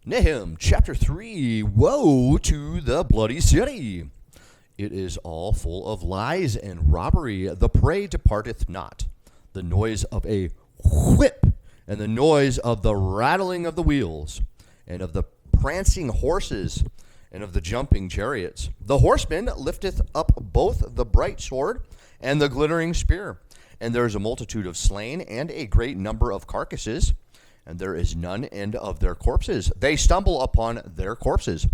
Nahum chapter 3. Woe to the bloody city! It is all full of lies and robbery. The prey departeth not. The noise of a whip, and the noise of the rattling of the wheels, and of the prancing horses, and of the jumping chariots. The horseman lifteth up both the bright sword and the glittering spear. And there is a multitude of slain, and a great number of carcasses, and there is none end of their corpses. They stumble upon their corpses,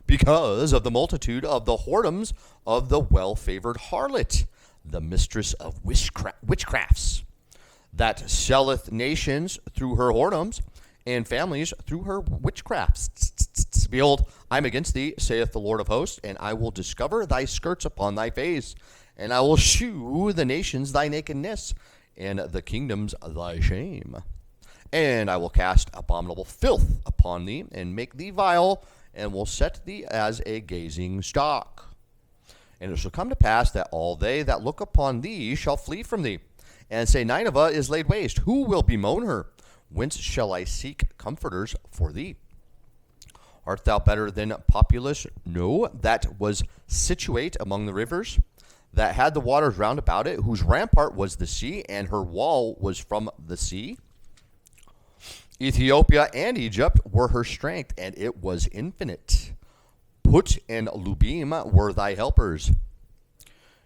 because of the multitude of the whoredoms of the well-favored harlot, the mistress of witchcrafts, that selleth nations through her whoredoms, and families through her witchcrafts. Behold, I am against thee, saith the Lord of hosts, and I will discover thy skirts upon thy face, and I will shew the nations thy nakedness, and the kingdoms thy shame. And I will cast abominable filth upon thee, and make thee vile, and will set thee as a gazing stock. And it shall come to pass that all they that look upon thee shall flee from thee, and say, Nineveh is laid waste. Who will bemoan her? Whence shall I seek comforters for thee? Art thou better than Populus? No, that was situate among the rivers, that had the waters round about it, whose rampart was the sea, and her wall was from the sea. Ethiopia and Egypt were her strength, and it was infinite. Put and Lubim were thy helpers.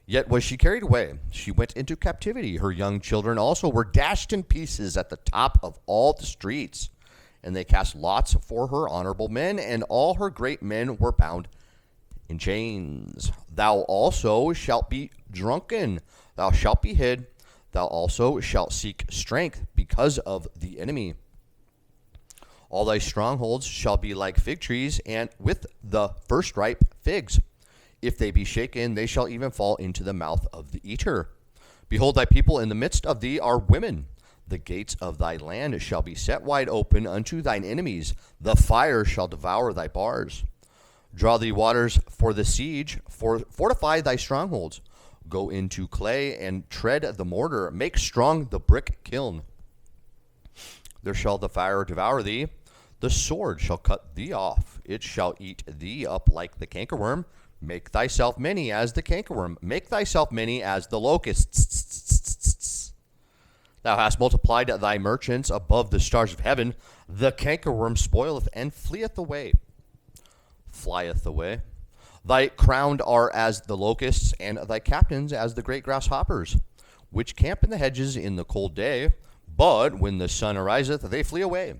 Yet was she carried away. She went into captivity. Her young children also were dashed in pieces at the top of all the streets. And they cast lots for her honorable men, and all her great men were bound in chains. Thou also shalt be drunken. Thou shalt be hid. Thou also shalt seek strength because of the enemy. All thy strongholds shall be like fig trees, and with the first ripe figs. If they be shaken, they shall even fall into the mouth of the eater. Behold, thy people in the midst of thee are women. The gates of thy land shall be set wide open unto thine enemies. The fire shall devour thy bars. Draw thee waters for the siege, fortify thy strongholds. Go into clay and tread the mortar. Make strong the brick kiln. There shall the fire devour thee. The sword shall cut thee off. It shall eat thee up like the cankerworm. Make thyself many as the cankerworm. Make thyself many as the locusts. Thou hast multiplied thy merchants above the stars of heaven. The cankerworm spoileth and flieth away. Thy crowned are as the locusts, and thy captains as the great grasshoppers, which camp in the hedges in the cold day. But when the sun ariseth, they flee away,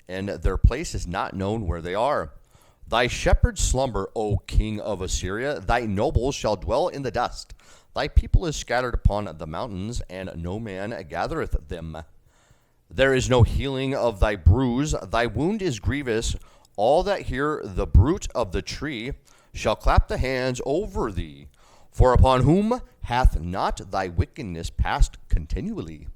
and their place is not known where they are. Thy shepherds slumber, O king of Assyria. Thy nobles shall dwell in the dust. Thy people is scattered upon the mountains, and no man gathereth them. There is no healing of thy bruise. Thy wound is grievous. All that hear the bruit of the tree shall clap the hands over thee. For upon whom hath not thy wickedness passed continually?